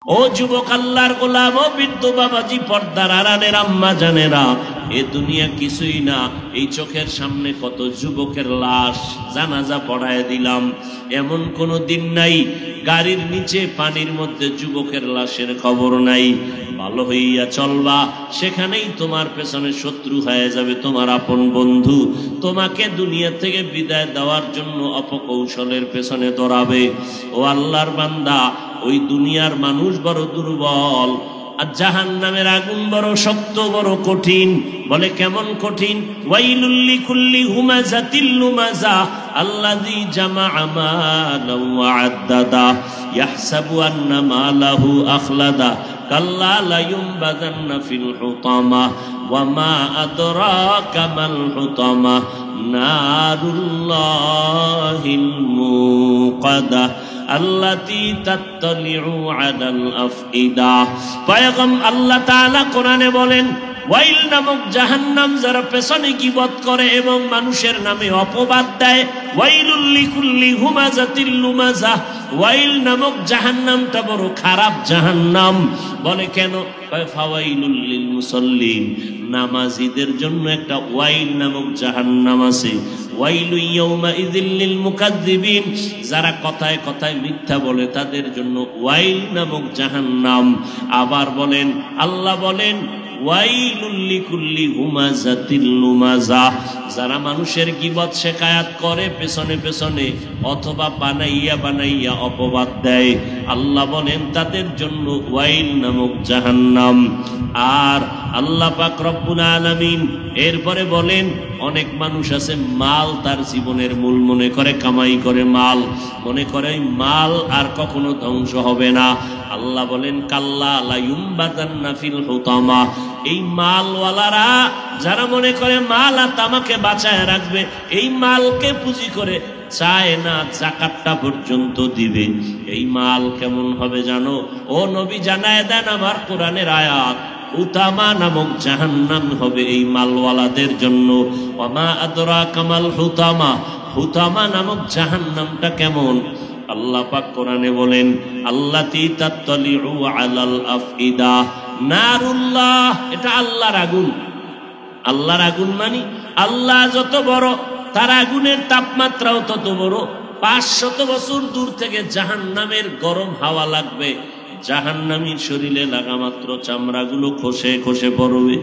ও যুবক আল্লাহর গোলাম, ও বৃদ্ধ বাবাজি, পর্দার আড়ালের আম্মা জানেরা, এ দুনিয়া কিছুই না। এই চোখের সামনে কত যুবকের লাশ জানাজা পড়ায় দিলাম, এমন কোনো দিন নাই গাড়ির নিচে পানির মধ্যে যুবকের লাশের খবর নাই। ভালো হইয়া চলবা, সেখানেই তোমার পেছনে শত্রু হয়ে যাবে তোমার আপন বন্ধু, তোমাকে দুনিয়া থেকে বিদায় দেওয়ার জন্য অপকৌশলের পেছনে দৌড়াবে। ও আল্লাহর বান্দা, ওই দুনিয়ার মানুষ বড় দুর্বল, আর জাহান্নামের আগুন বড় শক্ত, বড় কঠিন। বলে কেমন কঠিন? ওয়াইলুল লিকুল্লি হুমাযাতিল লুমাযা আল্লাযী জামাআ মালান ওয়া আদ্দাদা ইয়াহসাবু আন্না মালাহু আখলাদা কাল্লা লা ইউনবাযান্না ফিল হুতামা ওয়া মা আদরাকা মাল হুতামা নারুল্লাহিল মুকাদা আল্লাতী তাত্তালিউ আলাল আফইদা। পয়গম্বর আল্লাহ তাআলা কোরআনে বলেন, ওয়াইল নামক জাহান্নাম যারা পেছনে গীবত করে এবং মানুষের নামে অপবাদ দেয়, ওয়াইলুল লিকুল্লি হুমাযাতিল লুমাযা, ওয়াইল নামক জাহান্নামটা বড় খারাপ জাহান্নাম। বলে কেন? ফাওয়াইলুল লিল মুসাল্লিন, নামাজীদের জন্য একটা ওয়াইল নামক জাহান্নাম আছে। ওয়াইলু ইয়াউমা ইযিল লিল মুকাজ্জিবিন, যারা কথায় কথায় মিথ্যা বলে তাদের জন্য ওয়াইল নামক জাহান্নাম। আবার বলেন, আল্লাহ বলেন, ওয়াইলুল লিকুল্লি হুমাযাতিল লুমাযা, যারা মানুষের গীবত শিকায়াত করে পেছনে পেছনে অথবা বানাইয়া বানাইয়া অপবাদ দেয়, আল্লাহ বলেন তাদের জন্য ওয়াইল নামক জাহান্নাম। আর আল্লাহ পাক রব্বুল আলামিন এরপরে বলেন, অনেক মানুষ আছে মাল তার জীবনের মূল মনে করে, কামাই করে মাল মনে করে মাল আর কখনো ধ্বংস হবে না। আল্লাহ বলেন, কাল্লা লা ইউনবাযান্না ফিল হুতামা, এই মালওয়ালারা যারা মনে করে মাল আর তামাকে বাঁচায় রাখবে, এই মালকে পুঁজি করে চায় না যাকাতটা পর্যন্ত দিবে, এই মাল কেমন হবে জানো? ও নবী জানায় দেন আমার কোরআনের আয়াত, হুতামা নামক জাহান্নাম হবে এই মালওয়ালাদের জন্য। ওয়ামা আদরাকা মাল হুতামা, হুতামা নামক জাহান্নামটা কেমন? আল্লাহ পাক কোরআনে বলেন, আল্লাতী তাত্তালিউ আলাল আফইদা নারুল্লাহ, এটা আল্লাহর আগুন। আল্লাহর আগুন মানে আল্লাহ যত বড়, তার আগুনের তাপমাত্রাও তত বড়। 500 বছর দূর থেকে জাহান্নামের গরম হাওয়া লাগবে, জাহান্নামীর শরীরে লাগা মাত্র চামড়াগুলো খসে খসে পড়বে।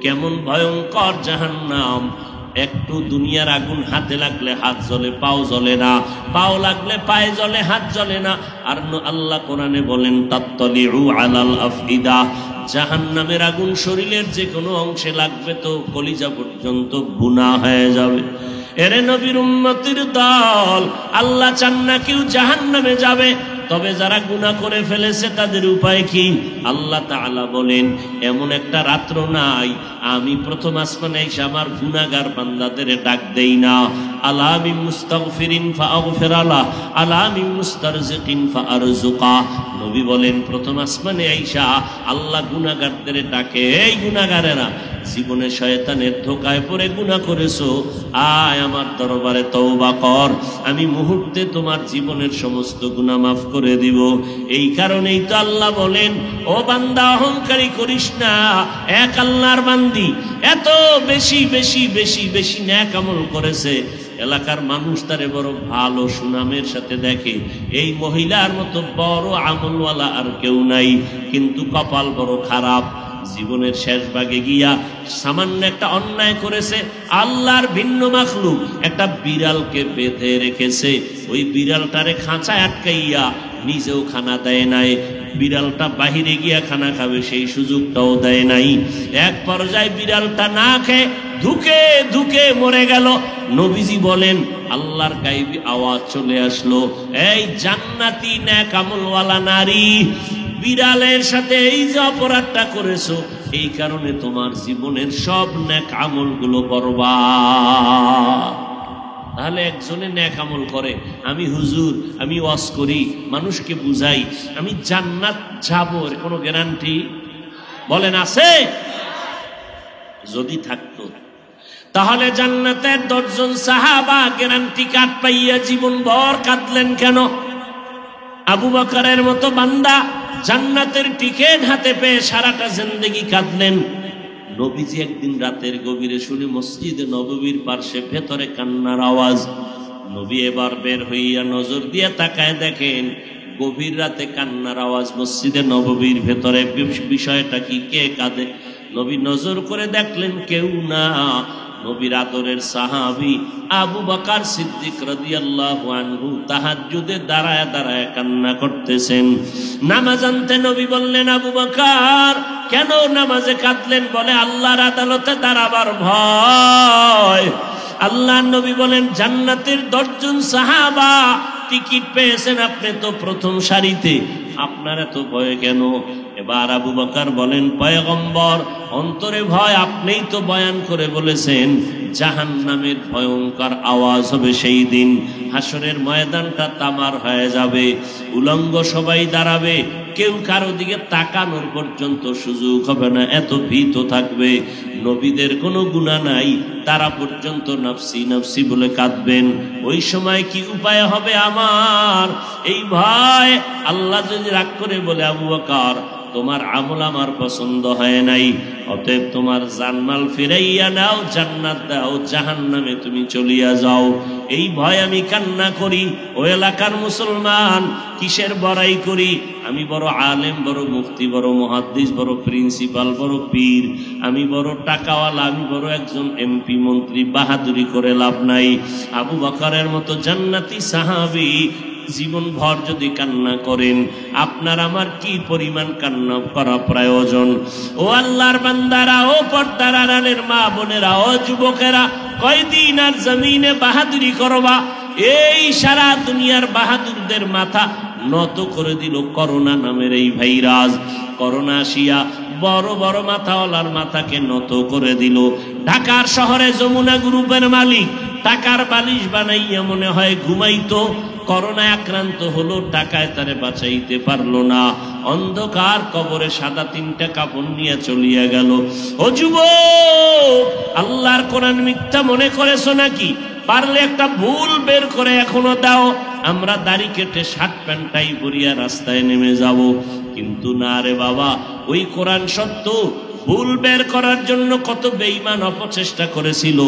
কেমন ভয়ঙ্কর জাহান্নাম! একটু দুনিয়ার আগুন হাতে লাগলে হাত জ্বলে, পাও জ্বলে না, পাও লাগলে পায়ে জ্বলে, হাত জ্বলে না। আর আল্লাহ কোরআনে বলেন, তাত্তালিউ আলাল আফইদা, জাহান্নামের আগুন শরীরের যে কোনো অংশে লাগবে তো কলিজা পর্যন্ত বুনা হয়ে যাবে। এরে নবীর উম্মতির দল, আল্লাহ চান না কেউ জাহান্নামে যাবে, তবে যারা গুনাহ করে ফেলেছে তাদের উপায় কি? আল্লাহ তাআলা বলেন, এমন একটা রাত্র নাই আমি প্রথম আসমানে এসে আমার গুনাহগার বান্দাদের ডাক দেই না। আলা মিন মুস্তাগফিরিন ফাআগফির আলা, আলা মিন মুস্তারজিকিন ফাআরজুকা। নবী বলেন, প্রথম আসমানে আইসা আল্লাহ গুনাহগারদের ডাকে, এই গুনাহগারেরা, জীবনে শয়তানের ধোকায় পড়ে গুনাহ করেছো, আয় আমার দরবারে তওবা কর, আমি মুহূর্তে তোমার জীবনের সমস্ত গুনাহ মাফ করে দিব। এই কারণেই তো আল্লাহ বলেন, ও বান্দা অহংকারী করিস না, এক আল্লাহর বান্দি এত বেশি বেশি বেশি বেশি নেক আমল করেছে, এলাকার মানুষ তারে বড় ভালো সুনামের সাথে দেখে। এই মহিলার মতো বড় আমলওয়ালা আর কেউ নাই, কিন্তু কপাল বড় খারাপ। জীবনের শেষ ভাগে গিয়া সামান্য একটা অন্যায় করেছে, আল্লাহর ভিন্ন মাখলুক একটা বিড়ালকে বেঁধে রেখেছে, ওই বিড়ালটারে খাঁচায় আটকাইয়া নিজেও খানা দেয় নাই, বিড়ালটা বাহিরে গিয়া খানা খাবে সেই সুযোগটাও দেয় নাই। এক পর্যায়ে বিড়ালটা না খেয়ে ধুকে ধুকে মরে গেল। নবীজি বলেন, আল্লাহর গায়বী আওয়াজ চলে আসলো, এই জান্নাতি নেক আমলওয়ালা নারী, বিড়ালের সাথে এই যে অপরাধটা করেছো, এই কারণে তোমার জীবনের সব নেক আমলগুলো বরবাদ। তাহলে একজনে নেক আমল করে, আমি হুজুর, আমি ওয়াজ করি, মানুষকে বুঝাই, আমি জান্নাত যাব, এর কোনো গ্যারান্টি বলেন আছে? যদি থাকতো তাহলে জান্নাতের 10 জন সাহাবা গ্যারান্টি কার্ড পাইয়া জীবন ভর কাঁদলেন কেন? আবু বকরের মতো বান্দা জান্নাতের টিকেট হাতে পেয়ে সারাটা জিন্দেগি কাঁদলেন। নবীজি একদিন রাতের গভীরে শুনে মসজিদে নববীর পার্শ্বে ভেতরে কান্নার আওয়াজ। নবী এবার বের হইয়া নজর দিয়ে তাকায় দেখেন গভীর রাতে কান্নার আওয়াজ মসজিদে নববীর ভেতরে। বিষয়টা কি, কে কাঁদে? নবী নজর করে দেখলেন কেউ না, নবীর আদরের সাহাবী আবু বকর সিদ্দিক রাদিয়াল্লাহু আনহু তাহাজ্জুদে দাঁড়ায় দাঁড়ায় কান্না করতেছেন। নামাজ আনতে নবী বললেন, আবু বকর কেন নামাজে কাঁদলেন? বলে, আল্লাহর আদালতে দাঁড়াবার ভয়। আল্লাহর নবী বলেন, জান্নাতের 10 জন সাহাবা টিকিট পেয়েছেন, আপনি তো প্রথম সারিতে, আপনার এত ভয় কেন? এবার আবু বকর বলেন, পয়গম্বর অন্তরে ভয়, আপনিই তো বয়ান করে বলেছেন জাহান্নামের ভয়ঙ্কর আওয়াজ হবে সেই দিন, হাসরের ময়দানটা তামার হয়ে যাবে, উলঙ্গ সবাই দাঁড়াবে, কেউ কারো দিকে তাকানোর পর্যন্ত সুযোগ হবে না, এত ভীত থাকবে। নবীদের কোনো গুনাহ নাই, তারা পর্যন্ত নফসি নফসি বলে কাঁদবেন। ওই সময় কি উপায় হবে আমার? এই ভয়। আল্লাহ যদি রাগ করে বলে, আবু বকর তোমার আমল আমার পছন্দ হয় নাই, অতএব তোমার জানমাল ফিরাইয়া নাও, জান্নাত দাও, জাহান্নামে তুমি চলিয়া যাও, এই ভয় আমি কান্না করি। ও এলাকার মুসলমান, কিসের বড়াই করি? আমি বড় আলেম, বড় মুফতি, বড় মুহাদ্দিস, বড় প্রিন্সিপাল, বড় পীর, আমি বড় টাকাওয়ালা, আমি বড় একজন এমপি মন্ত্রী, বাহাদুরি করে লাভ নাই। আবু বকরের মতো জান্নাতি সাহাবী জীবন ভর যদি কান্না করেন, আপনার আমার কি পরিমাণ কান্না করা প্রয়োজন? ও আল্লাহর বান্দারা, ও পর্দার আড়ালের মা বোনেরা, ও যুবকেরা, কয়দিন আর জমিনে বাহাদুরি করবা? এই সারা দুনিয়ার বাহাদুরদের মাথা নত করে দিল করোনা নামের এই ভাইরাস। করোনা আসিয়া বড় বড় মাথাওয়ালার মাথাকে নত করে দিল। ঢাকার শহরে যমুনা গ্রুপের মালিক টাকার বালিশ বানাইয়া মনে হয় ঘুমাইতো, করোনায় আক্রান্ত হলো, টাকায় তারে বাঁচাইতে পারলো না, অন্ধকার কবরে সাদা 3টা কাপড় নিয়ে চলিয়া গেল। ও যুবক, আল্লাহর কোরআন মিথ্যা মনে করেছো নাকি? পারলে একটা ভুল বের করে এখনো দাও, আমরা দাড়ি কেটে শার্ট প্যান্টাই পরিয়া রাস্তায় নেমে যাব। কিন্তু না রে বাবা, ওই কোরআন সত্য, ভুল বের করার জন্য কত বেঈমান অপচেষ্টা করেছিল,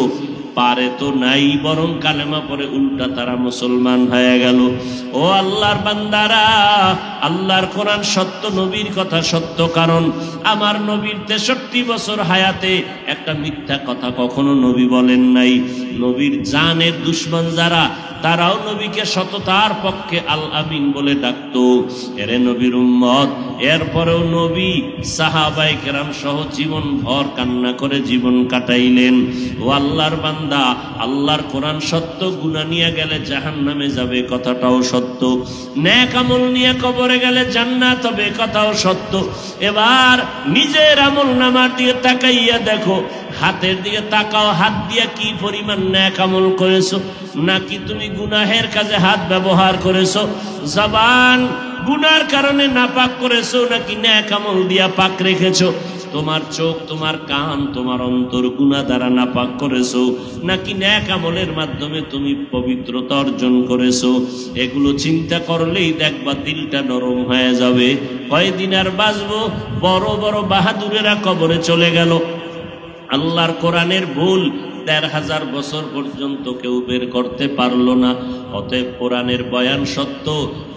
পারে তো নাই, বরং কালেমা পরে উল্টা তারা মুসলমান হয়ে গেল। ও আল্লাহর বান্দারা, আল্লাহর কোরআন সত্য, নবীর কথা সত্য, কারণ আমার নবীর 63 বছর হায়াতে একটা মিথ্যা কথা কখনো নবী বলেন নাই। নবীর জানের দুশ্মন যারা, তারাও নবীকে সততার পক্ষে আল আমিন বলে ডাকতো। এরে নবীর উম্মত, এরপরেও নবী সাহাবায়ে কেরাম সহ জীবন ভর কান্না করে জীবন কাটাইলেন। ও আল্লাহর বান্দা, আল্লাহর কোরআন সত্য, গুনাহ নিয়ে গেলে জাহান্নামে যাবে, কথাটাও সত্য, নেক আমল নিয়ে কবরে গেলে জান্নাত হবে, কথাও সত্য। এবার নিজের আমল নামার দিকে তাকাইয়া দেখো, হাতের দিকে তাকাও, হাত দিয়ে কি পরিমাণ নেক আমল করেছো, নাকি তুমি গুনাহের কাজে হাত ব্যবহার করেছো? জবান গুনার কারণে নাপাক করেছো, নাকি নেক আমল দিয়া পাক রেখেছো? তোমার চোখ, তোমার কান, তোমার অন্তর গুনাহ দ্বারা নাপাক করেছো, নাকি নেক আমলের মাধ্যমে তুমি পবিত্রতা অর্জন করেছো? এগুলো চিন্তা করলেই দেখবা দিলটা নরম হয়ে যাবে। কয়দিন আর বাঁচবো? বড় বড় বাহাদুরেরা কবরে চলে গেল। আল্লাহর কোরআনের ভুল ১৩,০০০ বছর পর্যন্ত কেউ বের করতে পারলো না। অতএব কোরআনের বয়ান সত্য,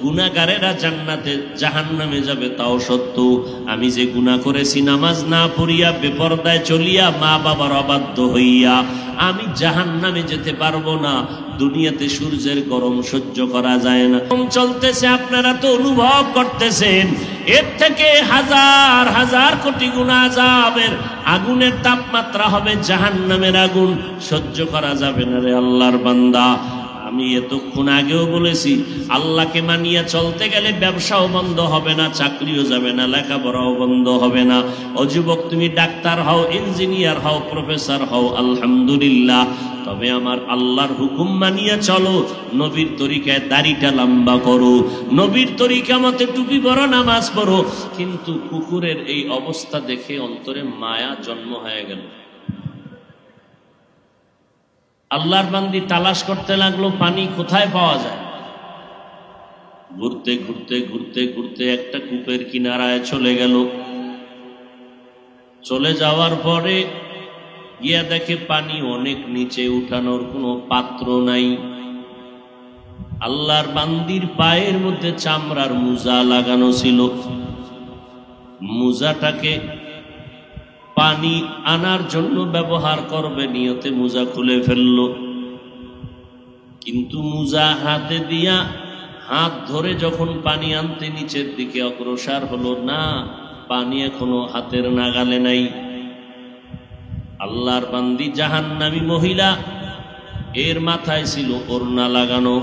গুনাহগারেরা জান্নাতে জাহান্নামে যাবে তাও সত্য। আমি যে গুনাহ করেছি নামাজ না পড়িয়া, বেপরদায় চলিয়া, মা বাবার অবাধ্য হইয়া, আমি জাহান্নামে যেতে পারবো না। দুনিয়াতে সূর্যের গরম সহ্য করা যায় না, চলতেছে, আপনারা তো অনুভব করতেছেন। এর থেকে হাজার হাজার কোটি গুণা আযাবের আগুনের তাপমাত্রা হবে, জাহান্নামের আগুন সহ্য করা যাবে না রে আল্লাহর বান্দা। আমি এতক্ষণ আগেও বলেছি, আল্লাহকে মানিয়া চলতে গেলে ব্যবসাও বন্ধ হবে না, চাকরিও যাবে না, লেখাপড়াও বন্ধ হবে না। ও যুবক, তুমি ডাক্তার হও, ইঞ্জিনিয়ার হও, প্রফেসর হও, আলহামদুলিল্লাহ, তবে আমার আল্লাহর হুকুম মানিয়া চলো, নবীর তরিকায় দাড়িটা লম্বা করো, নবীর তরিকা মতে টুপি পরো, নামাজ পড়ো। কিন্তু কুকুরের এই অবস্থা দেখে অন্তরে মায়া জন্ম হয়ে গেল। আল্লাহর বান্দি তালাশ করতে লাগলো পানি কোথায় পাওয়া যায়। ঘুরতে ঘুরতে ঘুরতে ঘুরতে একটা কূপের কিনারায় চলে গেল। চলে যাওয়ার পরে গিয়া দেখে পানি অনেক নিচে, উঠানোর কোনো পাত্র নাই। আল্লাহর বান্দির পায়ের মধ্যে চামড়ার মোজা লাগানো ছিল। মোজাটাকে পানি আনার জন্য ব্যবহার করবে নিয়তে মোজা খুলে ফেলল, কিন্তু মোজা হাতে দিয়া হাত ধরে যখন পানি আনতে নিচের দিকে অগ্রসর হলো, না, পানি এখনো হাতের নাগালে নাই। আল্লাহর বান্দি জাহান্নামী মহিলা, এর মাথায় ছিল ওড়না লাগানো।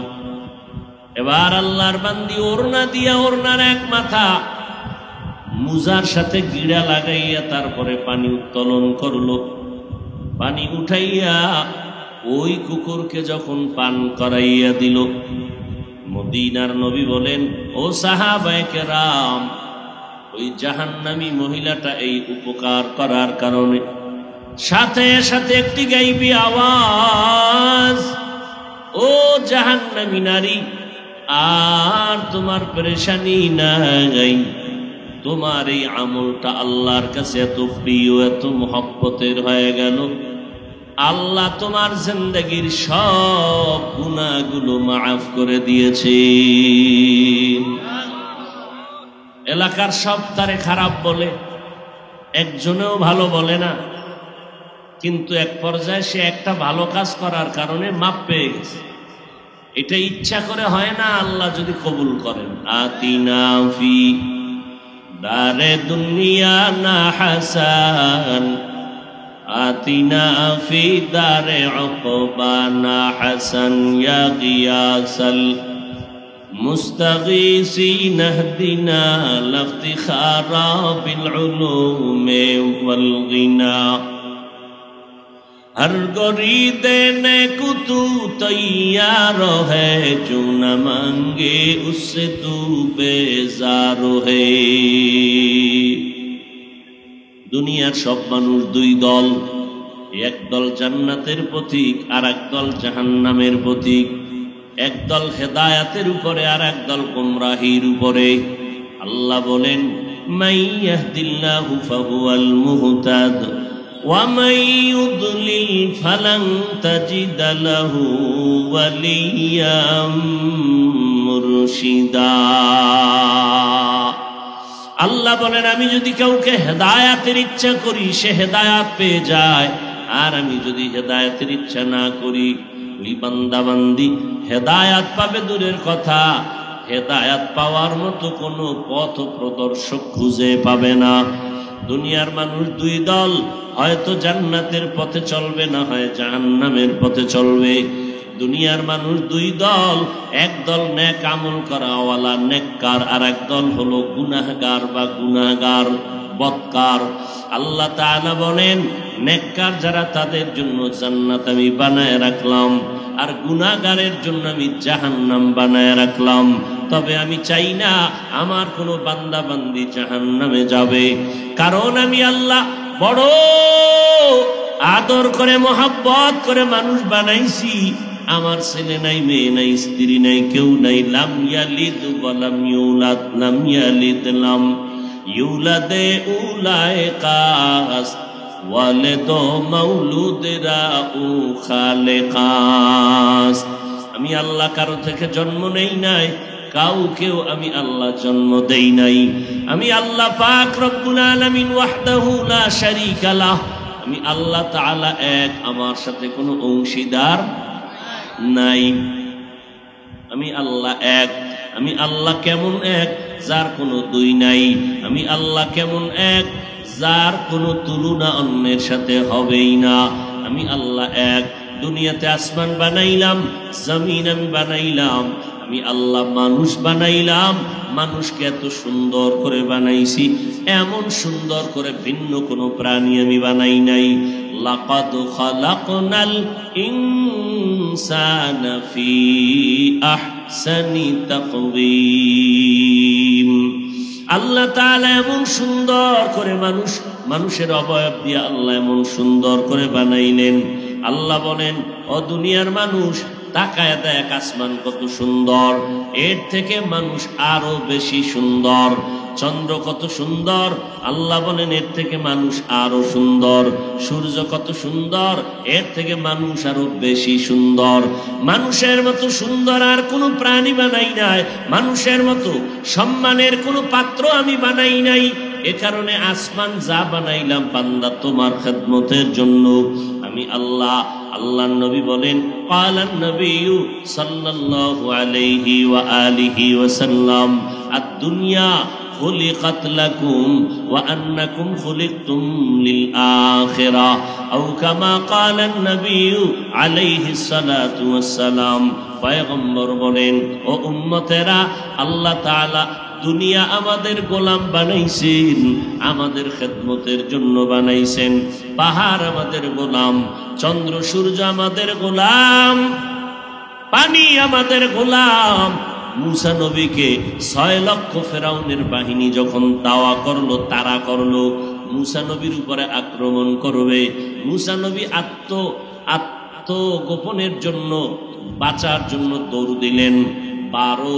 এবার আল্লাহর বান্দি ওড়না দিয়া ওড়নার এক মাথা মুজার সাথে গিড়া লাগাইয়া তারপরে পানি উত্তোলন করলো। পানি উঠাইয়া ওই কুকুরকে যখন পান করাইয়া দিল, মদিনার নবী বলেন, ও সাহাবায়ে কেরাম, ওই জাহান্নামী মহিলাটা এই উপকার করার কারণে সাথে সাথে একটি গাইবি আওয়াজ, ও জাহান্নামী নারী, আর তোমার পেরেশানি নাই, তোমার এই আমলটা আল্লাহর কাছে এত প্রিয়, এত মহব্বতের হয়ে গেল, আল্লাহ তোমার জিন্দেগীর সব গুনাহগুলো মাফ করে দিয়েছে। এলাকার সব তারে খারাপ বলে, একজনেও ভালো বলে না, কিন্তু এক পর্যায়ে সে একটা ভালো কাজ করার কারণে মাপ পেয়ে গেছে। এটা ইচ্ছা করে হয় না, আল্লাহ যদি কবুল করেন। আতিনা ফি দারে দুনিয়া না হাসান, আতিনা ফি দারে উকবা না হাসান, ইয়া গিয়াসাল মুস্তাগীসিন ইহদিনা লাফতিখারা বিল উলুমি ওয়াল গিনা। हर गोरी देने को तू तैयार है, जो न मांगे उससे तू बेजार है। দুনিয়ার সব মানুষ দুই দল, এক দল জান্নাতের পথিক আর এক দল জাহান্নামের পথিক। এক দল হেদায়াতের উপরে আর এক দল গোমরাহির উপরে। আল্লাহ বলেন, মান ইয়াহদিল্লাহু ফাহুয়াল মুহতাদ ومن يضلل فلن تجد له وليا مرشدا। আল্লাহ বলেন, আমি যদি কাউকে হেদায়াতের ইচ্ছা করি সে হেদায়াত পেয়ে যায়, আর আমি যদি হেদায়াতের ইচ্ছা না করি ওই বান্দা বান্দি হেদায়াত পাবে দূরের কথা, হেদায়াত পাওয়ার মতো কোনো পথ প্রদর্শক খুঁজে পাবে না। দুনিয়ার মানুষ দুই দল, হয়তো জান্নাতের পথে চলবে, না হয় জাহান্নামের পথে চলবে। দুনিয়ার মানুষ দুই দল, এক দল নেক আমল করাওয়ালা নেককার, আর এক দল হলো গুনাহগার বা গুনাহগার বদকার। আল্লাহ তাআলা বলেন, নেককার যারা তাদের জন্য জান্নাত আমি বানায় রাখলাম, আর গুনাহগারের জন্য আমি জাহান্নাম বানায় রাখলাম। তবে আমি চাই না আমার কোনো বান্দা বান্দি জাহান্নামে যাবে, কারণ আমি আল্লাহ বড় আদর করে মহব্বত করে মানুষ বানাইছি। আমার ছেলে নাই, মেয়ে নাই, স্ত্রী নাই, কেউ নাই। লাম ইয়ালিদ ওয়া লাম ইউলাদ, লাম ইয়ালিদ লাম ইউলাদে উলাইকাস ওয়ালিদু মাউলুদরা উ খালিকাস। আমি আল্লাহ কারো থেকে জন্ম নেই নাই, কাউকেও আমি আল্লাহ জন্ম দেই নাই। আমি আল্লাহ পাক রব্বুল আলামিন ওয়াহদাহু লা শারীকা লাহ। আমি আল্লাহ তাআলা এক, আমার সাথে কোনো অংশীদার নাই। আমি আল্লাহ এক। আমি আল্লাহ কেমন এক, যার কোনো দুই নাই। আমি আল্লাহ কেমন এক, যার কোনো তুলনা অন্যের সাথে হবেই না। আমি আল্লাহ এক। দুনিয়াতে আসমান বানাইলাম, জমিন আমি বানাইলাম, আমি আল্লাহ মানুষ বানাইলাম। মানুষকে এত সুন্দর করে বানাইছি, এমন সুন্দর করে ভিন্ন কোনো প্রাণী আমি বানাই নাই। লাকাদ খালাকনাল ইনসানা ফি আহসানি তাকওয়িম। আল্লাহ তাআলা এমন সুন্দর করে মানুষের অবয়ব দিয়ে আল্লাহ এমন সুন্দর করে বানাইলেন। আল্লাহ বলেন, ও দুনিয়ার মানুষ, তাকায় দেখ আসমান কত সুন্দর, এর থেকে মানুষ আরো বেশি সুন্দর। চন্দ্র কত সুন্দর, আল্লাহ বলেন এর থেকে মানুষ আরো সুন্দর। সূর্য কত সুন্দর, এর থেকে মানুষ আরো বেশি সুন্দর। মানুষের মতো সুন্দর আর কোনো প্রাণী বানাই নাই, মানুষের মতো সম্মানের কোনো পাত্র আমি বানাই নাই। এ কারণে আসমান যা বানাইলাম বান্দা তোমার খেদমতের জন্য, আমি আল্লাহ। আল্লাহর নবী বলেন, ক্বালান নবিয়্যু সাল্লাল্লাহু আলাইহি ওয়া আলিহি ওয়াসাল্লাম, আদ-দুনিয়া খুলিকাত লাকুম ওয়া আন্নাকুম খুলিকতুম লিল আখিরাহ, আও কামা ক্বালান নবিয়্যু আলাইহিস সালাতু ওয়াস সালাম। পয়গম্বর বলেন, ও উম্মতেরা, আল্লাহ তাআলা দুনিয়া আমাদের গোলাম বানাইছেন, আমাদের খেদমতের জন্য বানাইছেন। পাহাড় আমাদের গোলাম, চন্দ্র সূর্য আমাদের গোলাম, পানি আমাদের গোলাম। মুসা নবীকে 6 লক্ষ ফেরাউনের বাহিনী যখন তাওয়া করলো, তারা করলো, মুসা নবীর উপরে আক্রমণ করবে। মুসা নবী আত্মগোপনের জন্য, বাঁচার জন্য দৌড় দিলেন। 12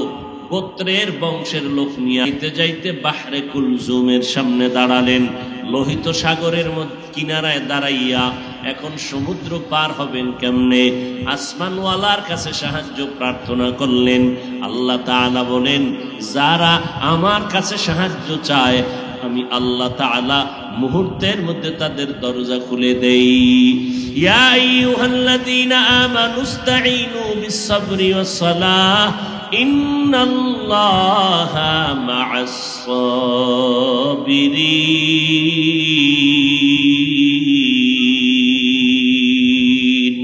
গোত্রের বংশের লোক নিয়ে যাইতে বাহরে কুলজুমের সামনে দাঁড়ালেন। লোহিত সাগরের কিনারায় দাঁড়াইয়া এখন সমুদ্র পার হবেন কেমনে? আসমানওয়ালার কাছে সাহায্য প্রার্থনা করলেন। আল্লাহ তাআলা বলেন, যারা আমার কাছে সাহায্য চায় আমি আল্লাহ তাআলা মুহূর্তের মধ্যে তাদের দরজা খুলে দেই। ইয়া আইয়ুহাল্লাযীনা আমানুস্তাঈনু বিস-সাবরি ওয়াস-সালাহ ইন্নাল্লাহা মা'আস-সাবিরিন।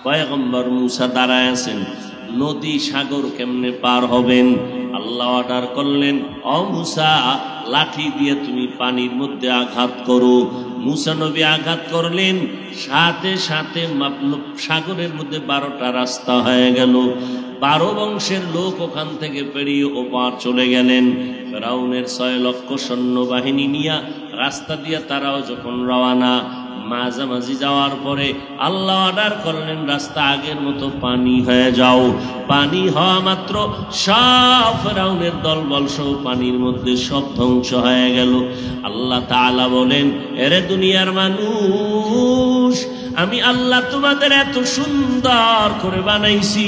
পয়গম্বর মুসা দাঁড়ায় আছেন, নদী সাগর কেমনে পার হবেন? আল্লাহ অর্ডার করলেন, ও মুসা, লাঠি দিয়ে তুমি পানির মধ্যে আঘাত করো। মুসা নবী আঘাত করলেন, সাথে সাথে সাগরের মধ্যে 12টা রাস্তা হয়ে গেল। 12 বংশের লোক ওখান থেকে পেরিয়ে ওপার চলে গেলেন। ফেরাউনের 6 লক্ষ সৈন্যবাহিনী নিয়ে রাস্তা দিয়ে তারাও যখন রওয়ানা, মাঝামাঝি যাওয়ার পরে আল্লাহ অর্ডার করলেন, রাস্তা আগের মতো পানি হয়ে যাও। পানি হওয়া মাত্র সব ফেরাউনের দলবল সহ পানির মধ্যে সব ধ্বংস হয়ে গেল। আল্লাহ তাআলা বলেন, এরে দুনিয়ার মানুষ, আমি আল্লাহ তোমাদের এত সুন্দর করে বানাইছি।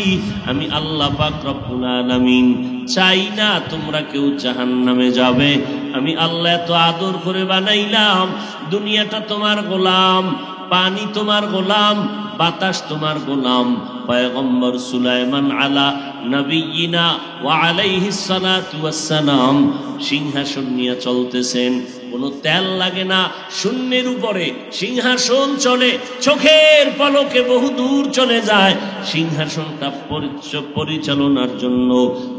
আমি আল্লাহ পাক রব্বুল আলামিন চাই না তোমরা কেউ জাহান্নামে যাবে। আমি আল্লাহ এত আদর করে বানাইলাম। দুনিয়াটা তোমার গোলাম, পানি তোমার গোলাম, বাতাস তোমার গোলাম। পয়গম্বর সুলাইমান আলা নবিয়িনা ওয়া আলাইহিস সালাতু ওয়াস সালাম সিংহাসন নিয়ে চলতেছেন, কোনো তেল লাগে না, শূন্যের উপরে সিংহাসন চলে, চোখের পলকে বহু দূর চলে যায়। সিংহাসনটা পরিচালনার জন্য,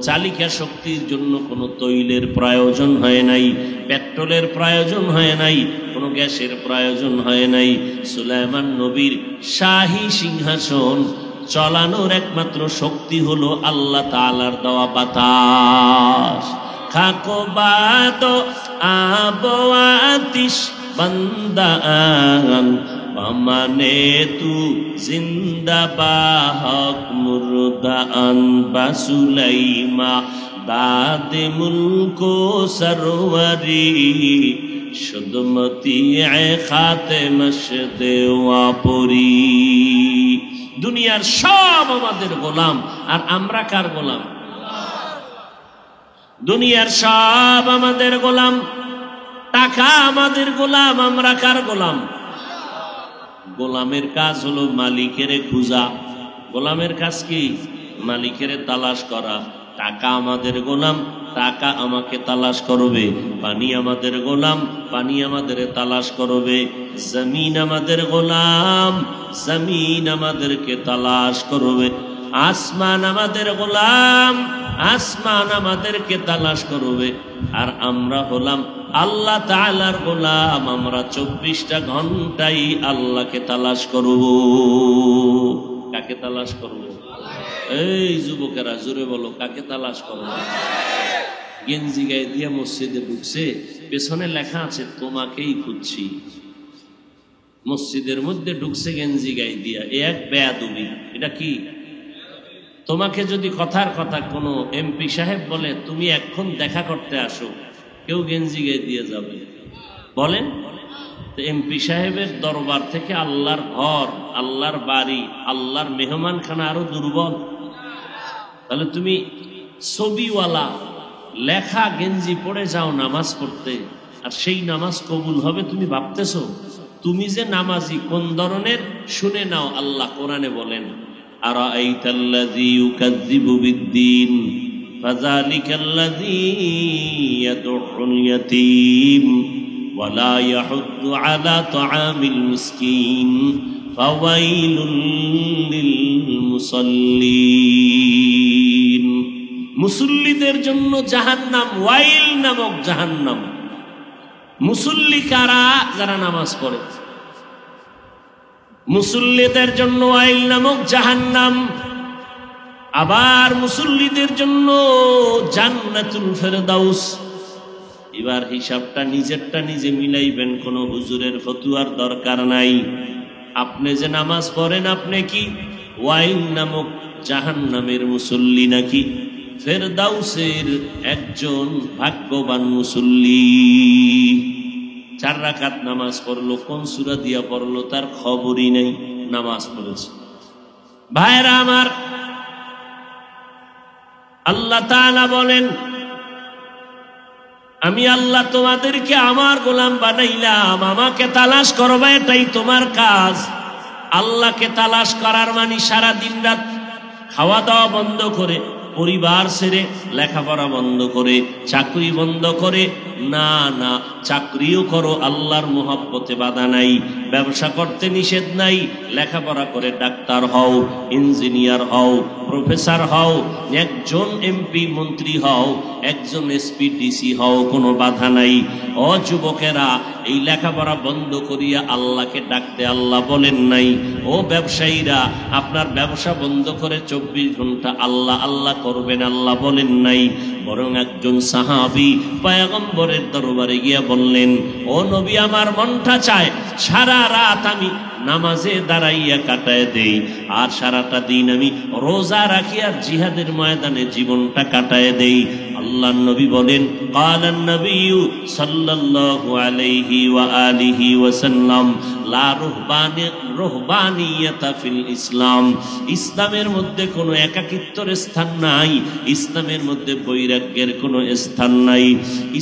চালিকা শক্তির জন্য কোনো তৈলের প্রয়োজন হয় নাই, পেট্রোলের প্রয়োজন হয় নাই, কোনো গ্যাসের প্রয়োজন হয় নাই। সুলাইমান নবীর শাহী সিংহাসন চলানোর একমাত্র শক্তি হলো আল্লাহ তাআলার দেওয়া বাতাস। খাকো বাতো আবো আতিশ বান্দান পামানে তু জিন্দা বাহক মুরদান বাসুলাইমা দাদে মুলকো সরওয়ারি শুদমতি খাতে মশদে ওয়াপরি। দুনিয়ার সব আমাদের গোলাম, আর আমরা কার গোলাম? দুনিয়ার সব আমাদের গোলাম, টাকা আমাদের গোলাম, আমরা কার গোলাম? গোলামের কাজ হলো মালিকের খুঁজা। গোলামের কাজ কি? মালিকের তালাশ করা। টাকা আমাদের গোলাম, টাকা আমাকে তালাশ করবে। পানি আমাদের গোলাম, পানি আমাদের তালাশ করবে। জমিন আমাদের গোলাম, জমিন আমাদেরকে তালাশ করবে। আসমান আমাদের গোলাম, আসমান আমাদেরকে তালাশ করবে। আর আমরা হলাম আল্লাহ তাআলার গোলাম, আমরা 24টা ঘন্টাই আল্লাহকে তালাশ করব। কাকে তালাশ করব? এই যুবকেরা জোরে বলো, কাকে তালাশ করব? গেঞ্জি গায়ে দিয়ে মসজিদে ঢুকছে, পেছনে লেখা আছে তোমাকেই খুঁজছি। মসজিদের মধ্যে ঢুকছে গেঞ্জি গায়ে দিয়া, এক বেয়াদবি। এটা কি? তোমাকে যদি কথার কথা কোনো এমপি সাহেব বলে তুমি এখন দেখা করতে আসো, কেউ গেঞ্জি গায়ে দিয়ে যাবে? বলেন? এমপি সাহেবের দরবার থেকে আল্লাহর ঘর, আল্লাহর বাড়ি, আল্লাহর মেহমানখানা আরো দুর্বল। তাহলে তুমি ছবিওয়ালা লেখা গেঞ্জি পরে যাও নামাজ পড়তে, আর সেই নামাজ কবুল হবে তুমি ভাবতেছো? তুমি যে নামাজি কোন ধরনের শুনে নাও। আল্লাহ কোরআনে বলেন, আরাআইতাল্লাযী ইউকাযযিবু বিদ্দীন ফাযালিকাল্লাযী ইয়াদউল ইয়াতীম ওয়া লা ইয়াহুদ্দু আলা তাআমিল মিসকিন ফাওয়াইলুল লিল মুসাল্লিন। মুসল্লিদের জন্য জাহান্নাম, ওয়াইল নামক জাহান্নাম। মুসল্লি কারা? যারা নামাজ পড়ে। মুসল্লিদের জন্য ওয়াইল নামক জাহান্নাম। আবার মুসল্লিদের জন্য জান্নাতুল ফেরদাউস। এবার হিসাবটা নিজেরটা নিজে মিলাইবেন, কোনো হুজুরের ফতুয়ার দরকার নাই। আপনি যে নামাজ পড়েন, আপনি কি ওয়াইল নামক জাহান্নামের মুসল্লি নাকি ফেরদাউসের একজন ভাগ্যবান মুসল্লি? 4 রাকাত নামাজ পড়লো, কোন সূরা দিয়া পড়লো তার খবরই নেই, নামাজ পড়েছে। ভাইরা আমার, আল্লাহ তাআলা বলেন, আমি আল্লাহ তোমাদেরকে আমার গোলাম বানাইলাম, আমাকে তালাশ করবা, এটাই তোমার কাজ। আল্লাহকে তালাশ করার মানে সারা দিন রাত খাওয়া দাওয়া বন্ধ করে, পরিবার ছেড়ে, লেখাপড়া বন্ধ করে, চাকরি বন্ধ করে, না না, চাকরিও করো, আল্লাহর মোহাব্বতে বাধা নাই। ব্যবসা করতে নিষেধ নাই, লেখাপড়া করে ডাক্তার হও, ইঞ্জিনিয়ার হও, প্রফেসর হও, একজন এমপি মন্ত্রী হও, একজন এসপি ডিসি হও, কোনো বাধা নাই। ও যুবকেরা, এই লেখাপড়া বন্ধ করিয়া আল্লাহকে ডাকতে আল্লাহ বলেন নাই। ও ব্যবসায়ীরা, আপনার ব্যবসা বন্ধ করে 24 ঘন্টা আল্লাহ আল্লাহ করবেন, আল্লাহ বলেন নাই। বরং একজন সাহাবী পয়গম্বরের দরবারে গিয়া বললেন, ও নবী, আমার মনটা চায় সারা রাত আমি নামাজে দাঁড়াইয়া কাটায় দেই, আর সারাটা দিন আমি রোজা রাখি আর জিহাদের ময়দানে জীবনটা কাটায় দেই। আল্লাহর নবী বলেন, ক্বালান নবিয়্যু সাল্লাল্লাহু আলাইহি ওয়া আলিহি ওয়াসাল্লাম, লা রুহবানিয়াতা ফিল ইসলাম। ইসলামের মধ্যে কোনো একাকিত্বের স্থান নাই, ইসলামের মধ্যে বৈরাগ্যের কোনো স্থান নাই।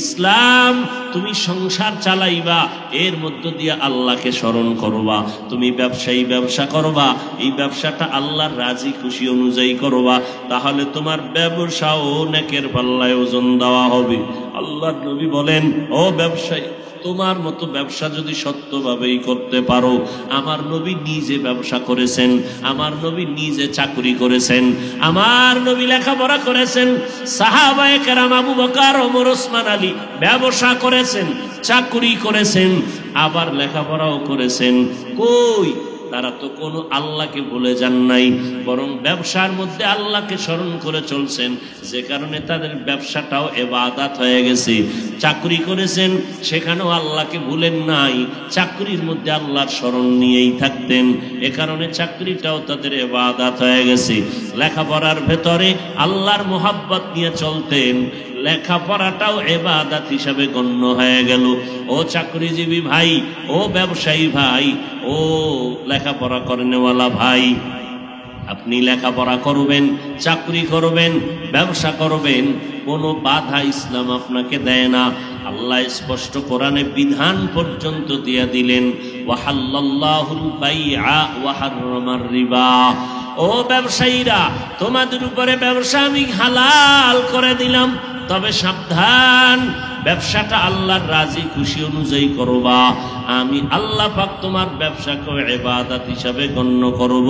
ইসলাম তুমি সংসার চালাইবা, এর মধ্য দিয়ে আল্লাহকে স্মরণ করবা। তুমি ব্যবসায়ী ব্যবসা করবা, এই ব্যবসাটা আল্লাহর রাজি খুশি অনুযায়ী করবা, তাহলে তোমার ব্যবসাও নেকের পাল্লায় ওজন দেওয়া হবে। আল্লাহর নবী বলেন, ও ব্যবসায়ী, তোমার মতো ব্যবসা যদি সত্যভাবেই করতে পারো, আমার নবী নিজে ব্যবসা করেছেন, আমার নবী নিজে চাকরি করেছেন, আমার নবী লেখাপড়া করেছেন, সাহাবায়ে কেরাম আবু বকর, ওমর, ওসমান, আলী ব্যবসা করেছেন, চাকরি করেছেন, আবার লেখাপড়াও করেছেন। কই, তারা তো কোনো আল্লাহকে ভুলে যান নাই, বরং ব্যবসার মধ্যে আল্লাহকে স্মরণ করে চলছেন, যে কারণে তাদের ব্যবসাটাও ইবাদত হয়ে গেছে। চাকরি করেছেন, সেখানেও আল্লাহকে ভুলেন নাই, চাকরির মধ্যে আল্লাহর স্মরণ নিয়েই থাকতেন, এ কারণে চাকরিটাও তাদের ইবাদত হয়ে গেছে। লেখাপড়ার ভেতরে আল্লাহর মোহাব্বত নিয়ে চলতেন, লেখাপড়াটাও ইবাদত হিসাবে গণ্য হয়ে গেল। ও চাকরিজীবী ভাই, ও ব্যবসায়ী ভাই, ও লেখাপড়া করেনেওয়ালা ভাই, আপনি লেখাপড়া করবেন, চাকরি করবেন, ব্যবসা করবেন, কোনো বাধা ইসলাম আপনাকে দেয় না। আল্লাহ স্পষ্ট কোরআনে বিধান পর্যন্ত দিয়ে দিলেন, ওয়াহাল্লাল্লাহুল বাইআ ওয়া হাররামার রিবা। ও ব্যবসায়ীরা, তোমাদের উপরে ব্যবসা আমি হালাল করে দিলাম, তবে সাবধান, ব্যবসাটা আল্লাহর রাজি খুশি অনুযায়ী করবা। আমি আল্লাহ পাক তোমার ব্যবসাকে ইবাদত হিসাবে গণ্য করব,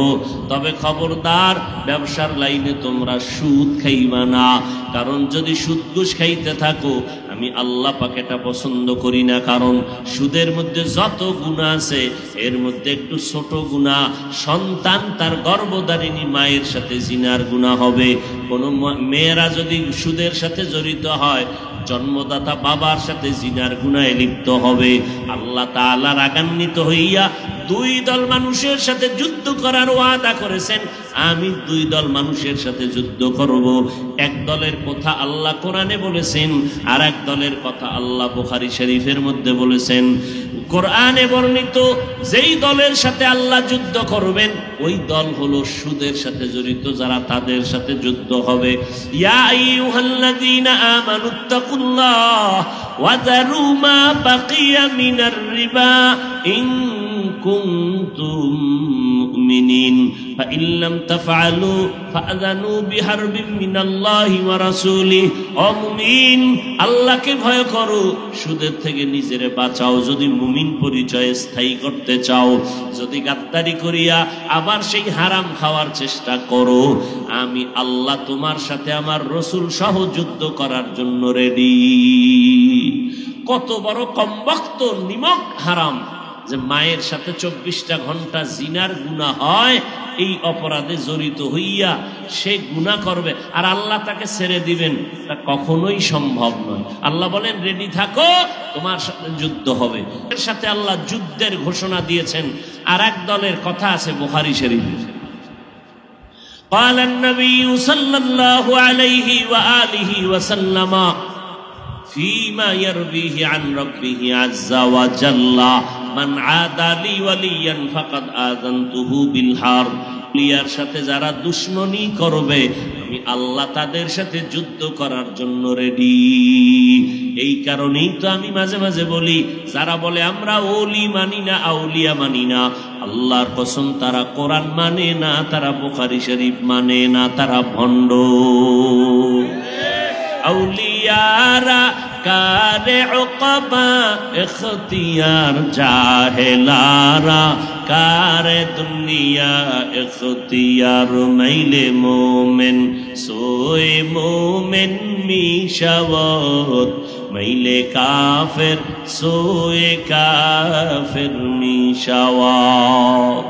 তবে খবরদার ব্যবসার লাইনে তোমরা সুদ খাইবা না, কারণ যদি সুদ ঘুষ খাইতে থাকো আমি আল্লাহ পাক এটা পছন্দ করি না। কারণ সুদের মধ্যে যত গুনাহ আছে, এর মধ্যে একটু ছোট গুনাহ, সন্তান তার গর্ভধারিণী মায়ের সাথে জিনার গুনাহ হবে। কোনো মেয়েরা যদি সুদের সাথে জড়িত হয়, জন্মদাতা বাবার সাথে জিনার গুনাহে লিপ্ত হবে। আল্লাহ তাআলা রাগান্বিত হইয়া দুই দল মানুষের সাথে যুদ্ধ করার ওয়াদা করেছেন, আমি দুই দল মানুষের সাথে যুদ্ধ করব। এক দলের কথা আল্লাহ কোরআনে বলেছেন, আর এক দলের কথা আল্লাহ বুখারী শরীফের মধ্যে বলেছেন। কোরআনে বর্ণিত যেই দলের সাথে আল্লাহ যুদ্ধ করবেন ওই দল হলো সুদের সাথে জড়িত যারা, তাদের সাথে যুদ্ধ হবে। ইয়া আইয়ুহাল্লাযীনা আমানুত্তাকুল্লাহ ওয়া যারু মা বাকিয়া মিনার রিবা ইন কুনতুম মুমিনিন ফাইন লাম তাফআলু ফাআযানু বিহারবিন মিনাল্লাহি ওয়া রাসূলিহি। ও মুমিন, আল্লাহকে ভয় করো, সুদের থেকে নিজেরে বাঁচাও যদি মুমিন পরিচয় স্থায়ী করতে চাও। যদি গাদ্দারি করিয়া আবার সেই হারাম খাওয়ার চেষ্টা করো, আমি আল্লাহ তোমার সাথে আমার রাসূল সহ যুদ্ধ করার জন্য রেডি। কত বড় কমবক্ত নিমক হারাম যে মায়ের সাথে 24টা ঘন্টা জিনার গুনাহ হয়, এই অপরাধে জড়িত হইয়া সে গুনাহ করবে আর আল্লাহ তাকে ছেড়ে দিবেন, তা কখনোই সম্ভব নয়। আল্লাহ বলেন রেডি থাকো, তোমার সাথে যুদ্ধ হবে। এর সাথে আল্লাহ যুদ্ধের ঘোষণা দিয়েছেন। আর এক দলের কথা আছে বুখারী শরীফে, قال النبي صلى الله عليه وآله وسلم فيما يرويه عن ربه عز وجل من عادى لي وليا فقد آذنته بالحرب। লিয়ার সাথে যারা দুশমনী করবে আমি আল্লাহ তাদের সাথে যুদ্ধ করার জন্য রেডি। এই কারণেই তো আমি মাঝে মাঝে বলি, যারা বলে আমরা ওলি মানি না, আউলিয়া মানি না, আল্লাহর কসম তারা কোরআন মানে না, তারা বুখারী শরীফ মানে না, তারা ভণ্ড। আউলিয়ারা কারে উকবা ইখতিয়ার, জাহেলারা কারে দুনিয়া ইখতিয়ার। মাইলে মোমেন সোয়ে মোমেন মিশাওয়াত, মাইলে কাফের সোয়ে কাফের মিশাওয়াত।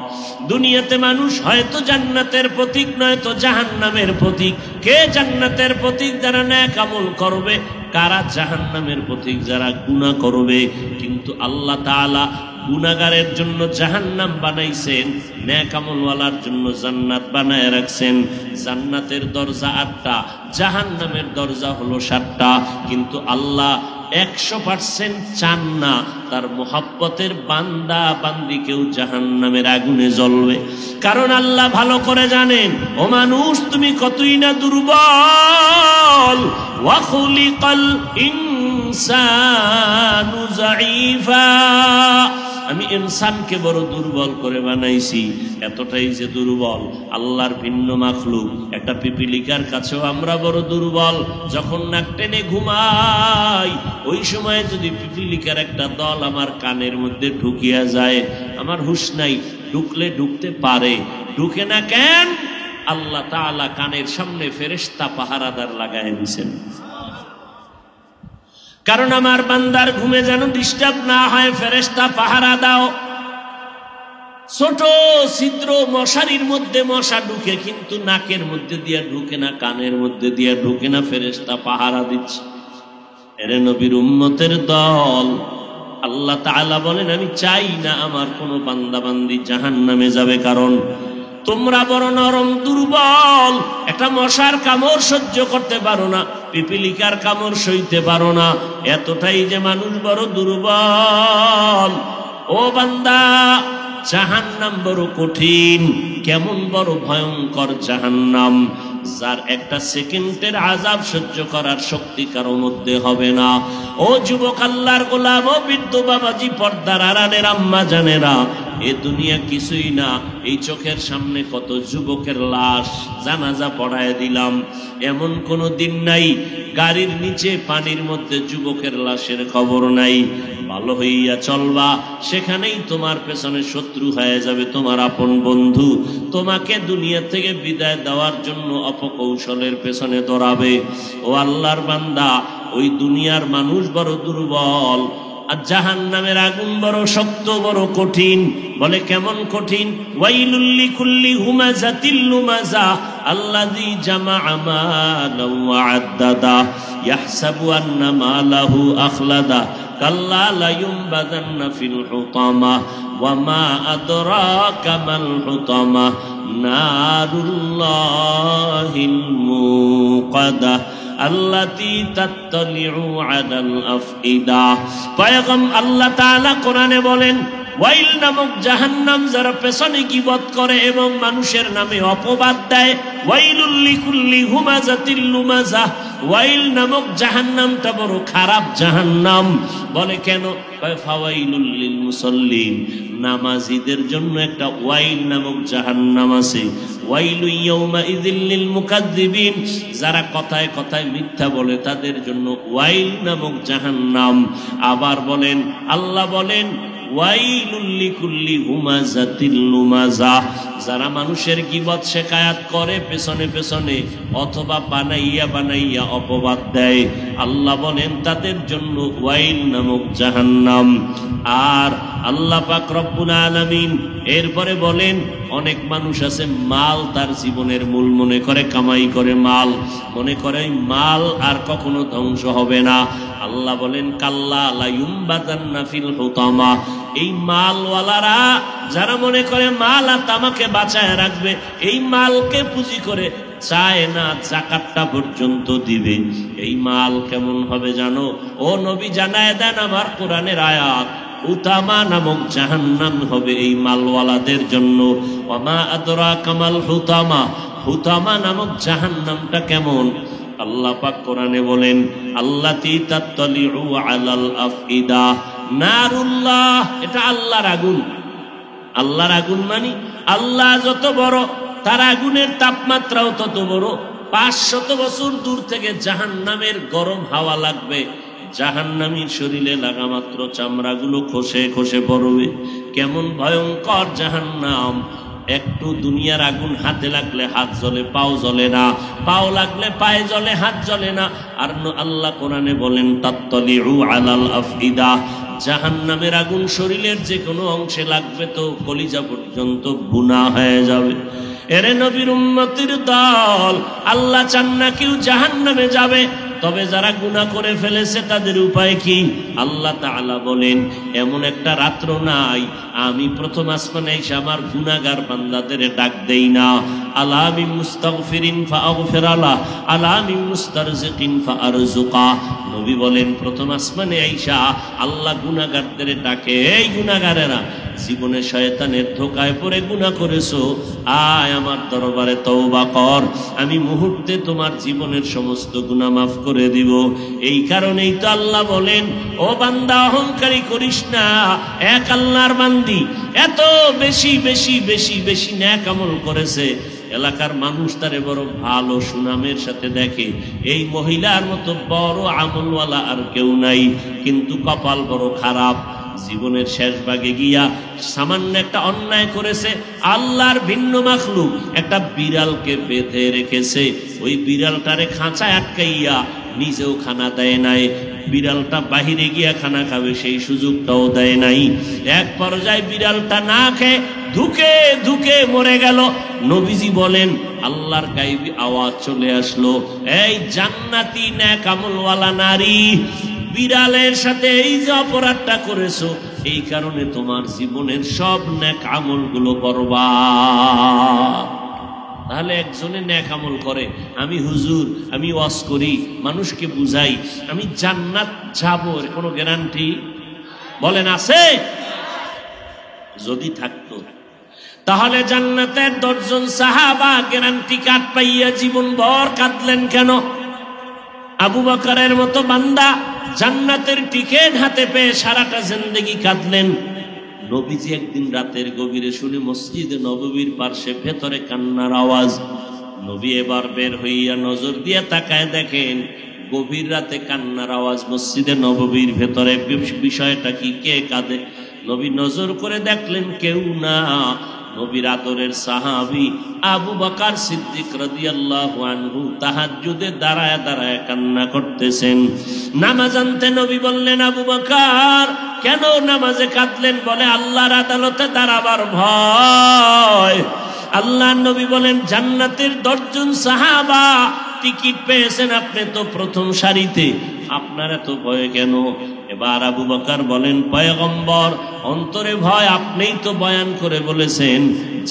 দুনিয়াতে মানুষ হয়তো জান্নাতের প্রতীক নয়তো জাহান্নামের প্রতীক। কে জান্নাতের প্রতীক? যারা নেক আমল করবে। কারা জাহান্নামের প্রতীক? যারা গুনাহ করবে। কিন্তু আল্লাহ তাআলা গুনাহগারের জন্য জাহান্নাম বানাইছেন, নেক আমলওয়ালার জন্য জান্নাত বানায় রাখছেন। জান্নাতের দরজা 8টা, জাহান্নামের দরজা হলো 7টা। কিন্তু আল্লাহ 100% চান না তার মুহাব্বতের বান্দা বান্দি কেউ জাহান্নামের আগুনে জ্বলবে। কারণ আল্লাহ ভালো করে জানেন, ও মানুষ তুমি কতই না দুর্বল। ওয়া খুলিকাল ইনসানু যায়ীফা, আমি ইনসানকে বড় দুর্বল করে বানাইছি। এতটাই যে দুর্বল, আল্লাহর ভিন্ন মাখলুক একটা পিপিলিকার কাছেও আমরা বড় দুর্বল। যখন নাক টেনে ঘুমাই ওই সময় যদি পিপিলিকার একটা দল আমার কানের মধ্যে ঢুকিয়া যায়, আমার হুঁশ নাই, ঢুকলে ঢুকতে পারে, ঢুকে না কেন? আল্লাহ তাআলা কানের সামনে ফেরেশতা পাহারাদার লাগায় দিয়েছেন। কারণ আমার বান্দার ঘুমে যেন ডিস্টার্ব না হয়, ফেরেশতা পাহারা দাও। ছোট ছিদ্র মশারির মধ্যে মশা ঢুকে, কিন্তু নাকের মধ্যে দিয়ে ঢুকে না, কানের মধ্যে দিয়ে ঢুকে না, ফেরেশতা পাহারা দিচ্ছে। এরে নবীর উম্মতের দল, আল্লাহ তাআলা বলেন আমি চাই না আমার কোনো বান্দা বান্দি জাহান্নামে যাবে। কারণ তোমরা বড় নরম, দুর্বল। একটা মশার কামড় সহ্য করতে পারো না, পিপিলিকার কামড় সইতে পারো না। এতটাই যে মানুষ বড় দুর্বল। ও বান্দা, জাহান্নাম বড় কঠিন। কেমন বড় ভয়ঙ্কর জাহান্নাম, যার একটা সেকেন্ডের আযাব সহ্য করার শক্তি কারো মধ্যে হবে না। ও যুবক আল্লাহর গোলাম, ও বৃদ্ধ বাবাজি, পর্দার আড়ালের আম্মা জানেরা, এ দুনিয়া কিছুই না। এই চোখের সামনে কত যুবকের লাশ জানাজা পড়ায় দিলাম। এমন কোনো দিন নাই গাড়ির নিচে পানির মধ্যে যুবকের লাশের খবর নাই। ভালো হইয়া চলবা, সেখানেই তোমার পেছনে শত্রু হয়ে যাবে তোমার আপন বন্ধু। তোমাকে দুনিয়া থেকে বিদায় দেওয়ার জন্য অপকৌশলের পেছনে দৌড়াবে। ও আল্লাহর বান্দা, ওই দুনিয়ার মানুষ বড় দুর্বল, আর জাহান্নামের আগুন বড় শক্ত, বড় কঠিন। বলে কেমন কঠিন? ওয়াইলুল লিকুল্লি হুমাযাতিল লুমাযা আল্লাযী জামাআ মালান ওয়া আদ্দাদা ইয়াহসাবু আন্না মালাহু আখলাদা কাল্লা লা ইউনবাযান্না ফিল হুতামা। ওয়া মা আদরাকা মাল হুতামা নারুল্লাহিল মুকাদা আল্লাতী তাত্তালিউ আলাল আফইদা। পয়গম্বর আল্লাহ তাআলা কোরআনে বলেন, ওয়াইল নামক জাহান্নাম যারা পেছনে গীবত করে এবং মানুষের নামে অপবাদ দেয়, ওয়াইলুল লিকুল্লি হুমাযাতিল লুমাযা, ওয়াইল নামক জাহান্নামটা বড় খারাপ জাহান্নাম। বলে কেন? ফাওয়াইলুল লিল মুসাল্লিন, নামাজীদের জন্য একটা ওয়াইল নামক জাহান্নাম আছে। ওয়াইলু ইয়াউমা ইযিল লিল মুকাজ্জিবিন, যারা কথায় কথায় মিথ্যা বলে তাদের জন্য ওয়াইল নামক জাহান্নাম। আবার বলেন, আল্লাহ বলেন ওয়াইলুল লিকুল্লি হুমাযাতিল লুমাযা, যারা মানুষের গীবত শিকায়াত করে পেছনে পেছনে অথবা বানাইয়া বানাইয়া অপবাদ দেয়, আল্লাহ বলেন তাদের জন্য ওয়াইল নামক জাহান্নাম। আর আল্লাহ পাক রব্বুল আলামিন এরপরে বলেন, অনেক মানুষ আছে মাল তার জীবনের মূল মনে করে, কামাই করে মাল মনে করে মাল আর কখনো ধ্বংস হবে না। আল্লাহ বলেন কাল্লা লা ইউমবাদান্না ফিল হুতামা, এই মালওয়ালারা যারা মনে করে মাল আর তামাকে বাঁচায় রাখবে, এই মালকে পুঁজি করে চায় না যাকাতটা পর্যন্ত দিবে, এই মাল কেমন হবে জানো? ও নবী জানায় দেন আমার কোরআনের আয়াত, হুতামা নামক জাহান্নাম হবে এই মালওয়ালাদের জন্য। ওয়া মা আদরাকা মাল হুতামা, হুতামা নামক জাহান্নামটা কেমন? আল্লাহ পাক কোরআনে বলেন, আল্লাতী তাত্তালিউ আলাল আফইদা নারুল্লাহ, এটা আল্লাহর আগুন। আল্লাহর আগুন মানে আল্লাহ যত বড় তার আগুনের তাপমাত্রাও তত বড়। 500 বছর দূর থেকে জাহান্নামের গরম হাওয়া লাগবে, জাহান্নামীর শরীরে লাগা মাত্র চামড়াগুলো খসে খসে পড়বে। কেমন ভয়ঙ্কর জাহান্নাম! একটু দুনিয়ার আগুন হাতে লাগলে হাত জ্বলে, পাও জ্বলে না, পাও লাগলে পায়ে জ্বলে, হাত জ্বলে না। আর আল্লাহ কোরআনে বলেন তাত্তালিউ আলাল আফইদা, জাহান্নামের আগুন শরীরের যে কোনো অংশে লাগবে তো কলিজা পর্যন্ত বুনা হয়ে যাবে। এরে নবীর উম্মতির দল, আল্লাহ চান না কেউ জাহান্নামে যাবে, তবে যারা গুনাহ করে ফেলেছে তাদের উপায় কি? আল্লাহ তাআলা বলেন, এমন একটা রাত্র নাই আমি প্রথম আসমানে এসে আমার গুনাহগার বান্দাদের ডাক দেই না। আলা মিন মুস্তাগফিরিন ফাআগফির আলা, আলা মিন মুস্তারজিকিন ফাআরজুকা। নবী বলেন, প্রথম আসমানে আইসা আল্লাহ গুনাহগারদের ডাকে, এই গুনাহগারেরা জীবনে শয়তানের ধোকায় পড়ে গুনাহ করেছো, আয় আমার দরবারে তওবা কর, আমি মুহূর্তে তোমার জীবনের সমস্ত গুনাহ মাফ করে দিব। এই কারণেই তো আল্লাহ বলেন, ও বান্দা অহংকারী করিস না, এক আল্লাহর বান্দি এত বেশি বেশি বেশি বেশি নেক আমল করেছে, এলাকার মানুষ তারে বড় ভালো সুনামের সাথে দেখে। এই মহিলার মতো বড় আমলওয়ালা আর কেউ নাই, কিন্তু কপাল বড় খারাপ। জীবনের শেষ ভাগে গিয়া সামান্য একটা অন্যায় করেছে, আল্লাহর ভিন্ন মাখলুক একটা বিড়ালকে বেঁধে রেখেছে, ওই বিড়ালটারে খাঁচায় আটকাইয়া নিজেও খানা দেয় নাই, বিড়ালটা বাহিরে গিয়া খানা খাবে সেই সুযোগটাও দেয় নাই। এক পর্যায়ে বিড়ালটা না খেয়ে ধুকে ধুকে মরে গেল। নবীজি বলেন, আল্লাহর গায়বী আওয়াজ চলে আসলো, এই জান্নাতি নেক আমলওয়ালা নারী, বিড়ালের সাথে এই যে অপরাধটা করেছো, এই কারণে তোমার জীবনের সব নেক আমলগুলো বরবাদ। তাহলে একজনে নেক আমল করে, আমি হুজুর, আমি ওয়াজ করি, মানুষকে বুঝাই, আমি জান্নাত যাব, এর কোনো গ্যারান্টি বলেন আছে? যদি থাকতো তাহলে জান্নাতের 10 জন সাহাবা গ্যারান্টি কার্ড পাইয়া জীবন ভর কাঁদলেন কেন? আবু বকরের মতো বান্দা জান্নাতের টিকেট হাতে পেয়ে সারাটা জিন্দেগি কাঁদলেন। নবীজি একদিন রাতের গভীরে শুনে মসজিদে নববীর পার্শ্বে ভেতরে কান্নার আওয়াজ। নবী এবার বের হইয়া নজর দিয়ে তাকায় দেখেন গভীর রাতে কান্নার আওয়াজ মসজিদে নববীর ভেতরে। বিষয়টা কি, কে কাঁদে? নবী নজর করে দেখলেন কেউ না, নবীর আদরের সাহাবী আবু বকর সিদ্দিক রাদিয়াল্লাহু আনহু তাহাজ্জুদে দাঁড়ায় দাঁড়ায় কান্না করতেছেন। নামাজ আনতে নবী বললেন, আবু বকর কেন নামাজে কাঁদলেন? বলে, আল্লাহর আদালতে দাঁড়াবার ভয়। আল্লাহর নবী বলেন, জান্নাতের 10 জন সাহাবা টিকিট পেয়েছেন, আপনি তো প্রথম সারিতে, আপনার এত ভয় কেন? এবার আবু বকর বলেন, পয়গম্বর, অন্তরে ভয় আপনিই তো বয়ান করে বলেছেন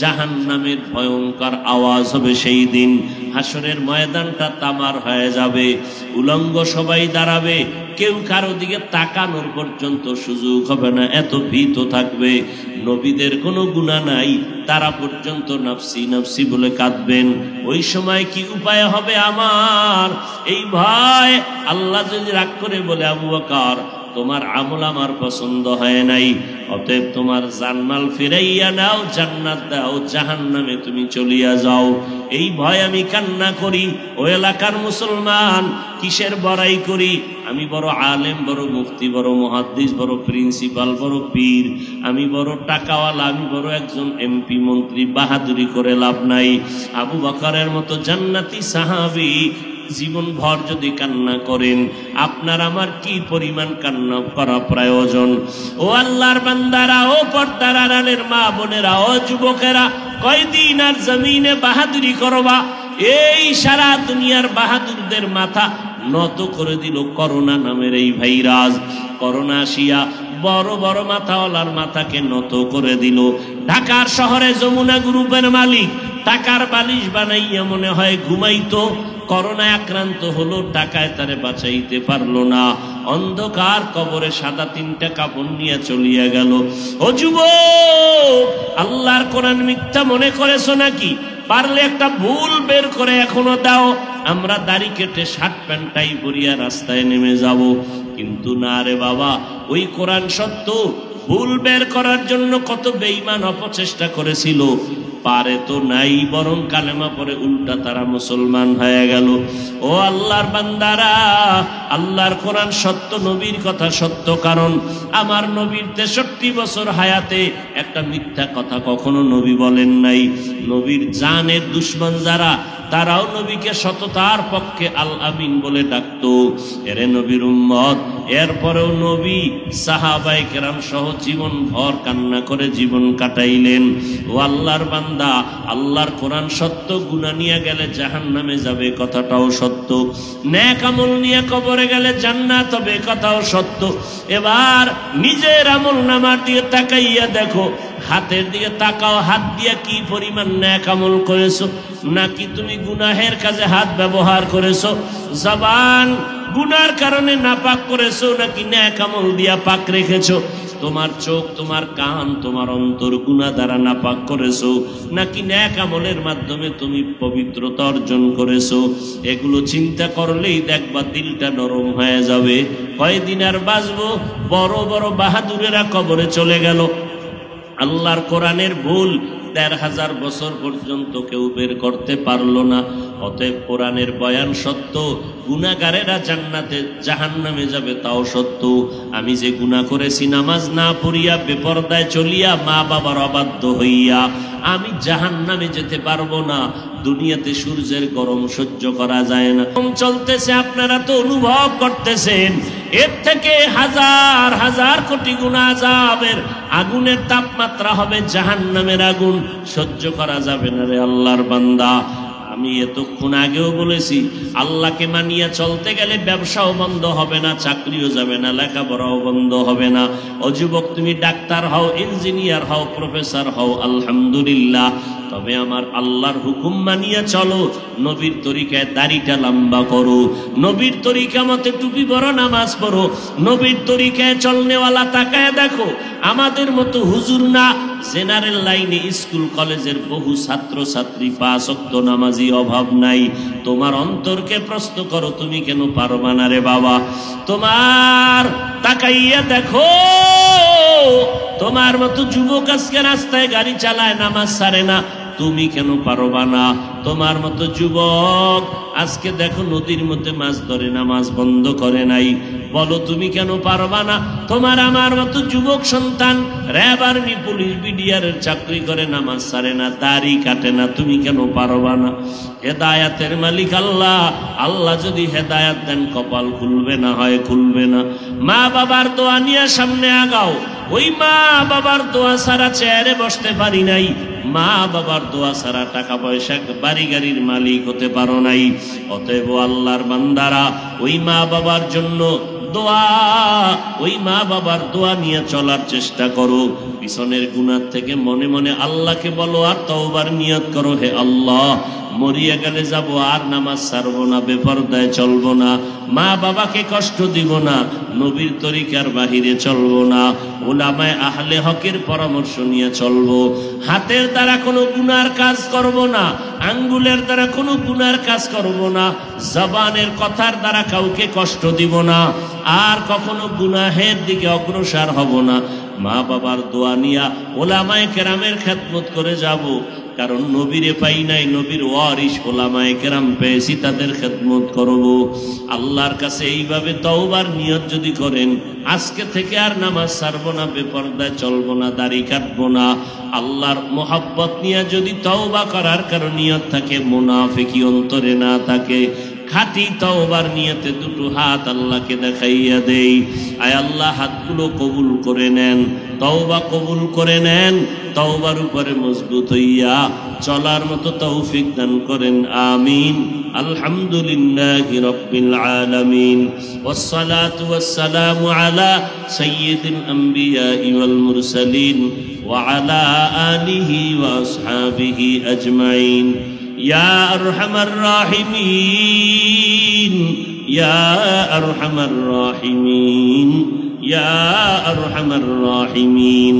জাহান্নামের ভয়ঙ্কর আওয়াজ হবে সেই দিন, হাসরের ময়দানটা তামার হয়ে যাবে, উলঙ্গ সবাই দাঁড়াবে, কেউ কারো দিকে তাকানোর পর্যন্ত সুযোগ হবে না, এত ভীত থাকবে। নবীদের কোনো গুনাহ নাই, তারা পর্যন্ত নাফসি নাফসি বলে কাঁদবেন। ওই সময় কি উপায় হবে আমার? এই ভয় আল্লাহ যদি রাগ করে বলে, আবু বকর তোমার আমল আমার পছন্দ হয় নাই, অতএব তোমার জানমাল ফিরাইয়া নাও, জান্নাত দাও, জাহান্নামে তুমি চলিয়া যাও। এই ভয় আমি কান্না করি। ও এলাকার মুসলমান, কিসের বড়াই করি? আমি বড় আলেম, বড় মুফতি, বড় মুহাদ্দিস, বড় প্রিন্সিপাল, বড় পীর, আমি বড় টাকাওয়ালা, আমি বড় একজন এমপি মন্ত্রী, বাহাদুরি করে লাভ নাই। আবু বকরের মতো জান্নাতি সাহাবী জীবন ভর যদি কান্না করেন, আপনার আমার কি পরিমাণ কান্না করা প্রয়োজন? ও আল্লাহর বান্দারা, ও পর্দার আড়ালের মা বোনেরা, ও যুবকেরা, কয়দিন আর জমিনে বাহাদুরি করবা? এই সারা দুনিয়ার বাহাদুরদের মাথা নত করে দিল করোনা নামের এই ভাইরাস। করোনা আসিয়া বড় বড় মাথাওয়ালার মাথাকে নত করে দিল। ঢাকার শহরে যমুনা গ্রুপের মালিক টাকার বালিশ বানাইয়া মনে হয় ঘুমাইতো, করোনায় আক্রান্ত হলো, টাকায় তারে বাঁচাইতে পারলো না, অন্ধকার কবরে সাদা 3টা কাপড় নিয়ে চলিয়া গেল। ও যুবক, আল্লাহর কোরআন মিথ্যা মনে করেছো নাকি? পারলে একটা ভুল বের করে এখনো দাও, আমরা দাড়ি কেটে শার্ট প্যান্ট টাই পরিয়া রাস্তায় নেমে যাব। কিন্তু না রে বাবা, ওই কোরআন সত্য। ভুল বের করার জন্য কত বেঈমান অপচেষ্টা করেছিল, পারে তো নাই, বরং কালেমা পরে উল্টা তারা মুসলমান হয়ে গেল। ও আল্লাহর বান্দারা, আল্লাহর কোরআন সত্য, নবীর কথা সত্য। কারণ আমার নবীর 63 বছর হায়াতে একটা মিথ্যা কথা কখনো নবী বলেন নাই। নবীর জানের দুশ্মন যারা, তারাও নবীকে সততার পক্ষে আল আমিন বলে ডাকতো। এরে নবীর উম্মত, এরপরেও নবী সাহাবায়ে কেরাম সহ জীবন ভর কান্না করে জীবন কাটাইলেন। ও আল্লাহর বান্দা, আল্লাহর কোরআন সত্য, গুনাহ নিয়ে গেলে জাহান্নামে যাবে কথাটাও সত্য, নেক আমল নিয়ে কবরে গেলে জান্নাত হবে কথাও সত্য। এবার নিজের আমল নামার দিকে তাকাইয়া দেখো, হাতের দিকে তাকাও, হাত দিয়ে কি পরিমাণ নেক আমল করেছো, নাকি তুমি গুনাহের কাজে হাত ব্যবহার করেছো? জবান গুনার কারণে নাপাক করেছো, নাকি নেক আমল দিয়া পাক রেখেছো? তোমার চোখ, তোমার কান, তোমার অন্তর গুনাহ দ্বারা নাপাক করেছো, নাকি নেক আমলের মাধ্যমে তুমি পবিত্রতা অর্জন করেছো? এগুলো চিন্তা করলেই দেখবা দিলটা নরম হয়ে যাবে। কয়দিন আর বাঁচবো? বড় বড় বাহাদুরেরা কবরে চলে গেল। আল্লাহর কোরআনের ভুল ১৩,০০০ বছর পর্যন্ত কেউ বের করতে পারলো না। অতএব কোরআনের বয়ান সত্য, গুনাহগারেরা জান্নাতে জাহান্নামে যাবে তাও সত্য। আমি যে গুনাহ করেছি, নামাজ না পড়িয়া, বেপরদায় চলিয়া, মা বাবার অবাধ্য হইয়া, আমি জাহান্নামে যেতে পারবো না। দুনিয়াতে সূর্যের গরম সহ্য করা যায় না, চলতেছে, আপনারা তো অনুভব করতেছেন। এর থেকে হাজার হাজার কোটি গুনাহ আযাবের আগুনের তাপমাত্রা হবে, জাহান্নামের আগুন সহ্য করা যাবে না রে আল্লাহর বান্দা। আমি এতক্ষণ আগেও বলেছি, আল্লাহকে মানিয়া চলতে গেলে ব্যবসাও বন্ধ হবে না, চাকরিও যাবে না, লেখাপড়াও বন্ধ হবে না। ও যুবক, তুমি ডাক্তার হও, ইঞ্জিনিয়ার হও, প্রফেসর হও, আলহামদুলিল্লাহ, তবে আমার আল্লাহর হুকুম মানিয়া চলো। নবীর তরিকায় দাড়িটা লম্বা করো, নবীর তরিকা মতে টুপি পরো, নামাজ পড়ো, নবীর তরিকায় চলনেওয়ালা তাকায় দেখো। আমাদের মতো হুজুর না, জেনারেল লাইনে স্কুল কলেজের বহু ছাত্র ছাত্রী 5 ওয়াক্ত নামাজি, অভাব নাই। তোমার অন্তরকে প্রশ্ন করো, তুমি কেন পারবা না রে বাবা? তোমার তাকাইয়া দেখো, তোমার মতো যুবক আজকে রাস্তায় গাড়ি চালায়, নামাজ ছাড়ে না, তুমি কেন পারবা না? তোমার মতো যুবক আজকে দেখো নদীর মধ্যে মাছ ধরে, নামাজ বন্ধ করে নাই, বলো তুমি কেন পারবা না? তোমার আমার মতো যুবক সন্তান র্যাব, আর্মি, পুলিশ, বিডিআরের চাকরি করে, নামাজ ছাড়ে না, দাড়ি কাটে না, তুমি কেন পারবা না? হেদায়াতের মালিক আল্লাহ। আল্লাহ যদি হেদায়াত দেন, কপাল খুলবে, না হয় খুলবে না। মা বাবার দোয়া নিয়ে সামনে আগাও। ওই মা বাবার দোয়া ছাড়া চেয়ারে বসতে পারি নাই, মা বাবার দোয়া ছাড়া টাকা পয়সা, বাড়ি গাড়ির মালিক হতে পারো নাই। অতএব আল্লাহর বান্দারা, ওই মা বাবার জন্য দোয়া, ওই মা বাবার দোয়া নিয়ে চলার চেষ্টা করো। পিছনের গুনাহ থেকে মনে মনে আল্লাহকে বলো আর তওবার নিয়ত করো, হে আল্লাহ মরিয়া গেলে যাব আর নামাজ ছাড়বো না, বেপরদায় চলবো না, মা বাবাকে কষ্ট দিব না, নবীর তরিকার বাহিরে চলবো না, উলামায়ে আহলে হকের পরামর্শ নিয়ে চলবো, হাতের দ্বারা কোনো গুনার কাজ করব না, আঙ্গুলের দ্বারা কোনো গুনার কাজ করব না, জবানের কথার দ্বারা কাউকে কষ্ট দিব না, আর কখনো গুনাহের দিকে অগ্রসর হব না। মা বাবার দোয়া নিয়া ওলামায়ে কেরামের খেদমত করে যাব, কারণ নবীরে পাই নাই, নবীর ওয়ারিস ওলামায়ে কেরাম পেয়েছি, তাদের খেদমত করব। আল্লাহর কাছে এইভাবে তওবার নিয়ত যদি করেন, আজকে থেকে আর নামাজ ছাড়বো না, বেপরদায় চলবো না, দাড়ি কাটবো না, আল্লাহর মোহাব্বত নিয়ে যদি তওবা করার কারণ নিয়ত থাকে, মুনাফিকি অন্তরে না থাকে, খাঁটি তওবার নিয়তে দুটো হাত আল্লাহকে দেখাইয়া দেই। আয় আল্লাহ হাতগুলো কবুল করে নেন, তওবা কবুল করে নেন, তওবার উপরে মজবুত হইয়া চলার মতো তৌফিক দান করেন, আমিন। আলহামদুলিল্লাহি রাব্বিল আলামিন, ওয়াসসালাতু ওয়াসসালামু আলা সাইয়্যিদিল আমবিয়াই ওয়াল মুরসালিন ওয়া আলা আলিহি ওয়া আসহাবিহি আজমাইন। ইয়া আরহামার রাহিমিন, ইয়া আরহামার রাহিমিন, ইয়া আরহামার রাহিমিন।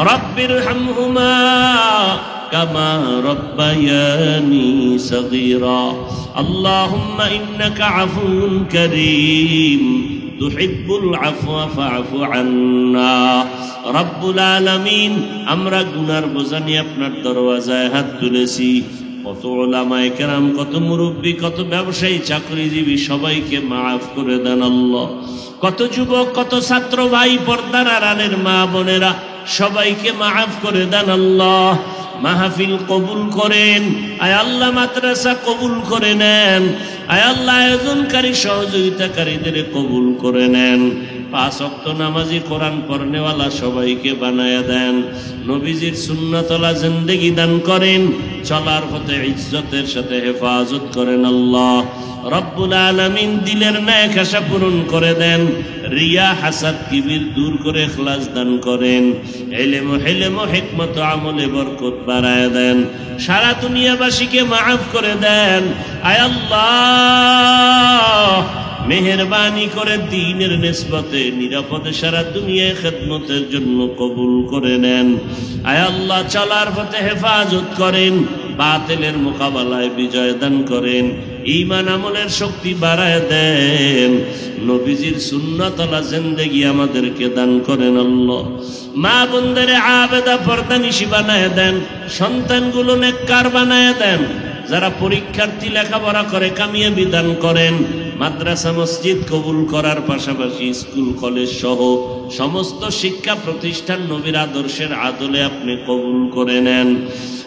রব্বিরহামহুমা কামা রব্বায়ানি সগীরা। আল্লাহুম্মা ইন্নাকা আফুউন কারীম তুহিব্বুল আফওয়া ফা'ফু আন্না। রব্বুল আলামিন, আমরা গুনার বোঝা নিয়ে আপনার দরওয়াজায় হাত তুলেছি। কত ওলামায়ে কেরাম, কত মুরব্বী, কত ব্যবসায়ী, চাকরিজীবী, সবাইকে মাফ করে দেন আল্লাহ। কত যুবক, কত ছাত্র ভাই, পর্দার আড়ালের মা বোনেরা, সবাইকে মাফ করে দেন আল্লাহ। মাহফিল কবুল করেন, আয় আল্লাহ মাদ্রাসা কবুল করে নেন, আয় আল্লাহ আয়োজনকারী সহযোগিতাকারীদের কবুল করে নেন। 5 ওয়াক্ত নামাজি, কোরআন পড়নেওয়ালা সবাইকে বানায়া দেন। নবীজির সুন্নতওয়ালা জিন্দেগি দান করেন, চলার পথে ইজ্জতের সাথে হেফাজত করেন আল্লাহ রব্বুল আলামিন। দিলের নেক আশা পূরণ করে দেন, রিয়া হাসাদ কিবির দূর করে ইখলাস দান করেন, ইলম ও হিকমত আমলে বরকত বাড়ায় দেন, সারা দুনিয়াবাসীকে মাফ করে দেন। আয় আল্লাহ মেহেরবানি করে দ্বীনের নিসবতে নিরাপদে সারা দুনিয়ায় খেদমতের জন্য কবুল করে নেন। আয় আল্লাহ চলার পথে হেফাজত করেন, বাতিলের মোকাবেলায় বিজয় দান করেন, ঈমান আমলের শক্তি বাড়ায় দেন, নবীজির সুন্নতওয়ালা জিন্দেগি আমাদেরকে দান করেন আল্লাহ। মা বোনদের আবেদা পর্দানিশী বানায় দেন, সন্তানগুলো নেককার বানায় দেন, যারা পরীক্ষার্থী লেখাপড়া করে কামিয়াবি দান করেন। মাদ্রাসা মসজিদ কবুল করার পাশাপাশি স্কুল কলেজ সহ সমস্ত শিক্ষা প্রতিষ্ঠান নবীর আদর্শের আদলে আপনি কবুল করে নেন।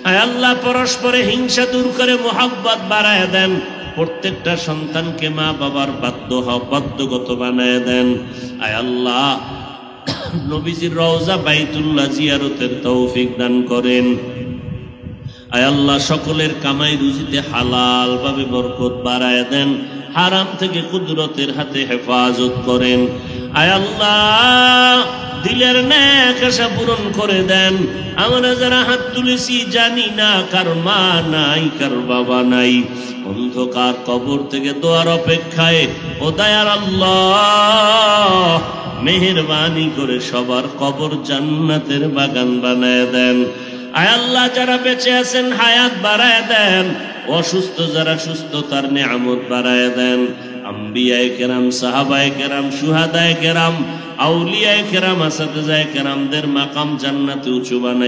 আয় আল্লাহ পরস্পরে হিংসা দূর করে মুহাব্বত বাড়ায় দেন, প্রত্যেকটা সন্তানকে মা বাবার বাধ্যগত বানায় দেন। আয় আল্লাহ নবীজির রওজা বাইতুল্লাহ জিয়ারতের তৌফিক দান করেন। আয় আল্লাহ সকলের কামাই রুজিতে হালাল ভাবে বরকত বাড়ায় দেন, হারাম থেকে কুদরতের হাতে হেফাজত করেন। আয় আল্লাহ দিলের নেক আশা পূরণ করে দেন। আমরা যারা হাত তুলেছি জানি না কার মা নাই, কার বাবা নাই, অন্ধকার কবর থেকে দোয়ার অপেক্ষায়, ও দয়ার আল্লাহ মেহেরবানি করে সবার কবর জান্নাতের বাগান বানায় দেন। আয় আল্লাহ যারা বেঁচে আছেন হায়াত বাড়ায় দেন, অসুস্থ যারা সুস্থতার নিয়ামত বাড়ায় দেন। আম্বিয়ায়ে কেরাম, সাহাবায়ে কেরাম, শুহাদায়ে কেরাম, আউলিয়ায়ে কেরাম, আসাতিজায়ে কেরামদের মাকাম জান্নাতে উঁচু বানাই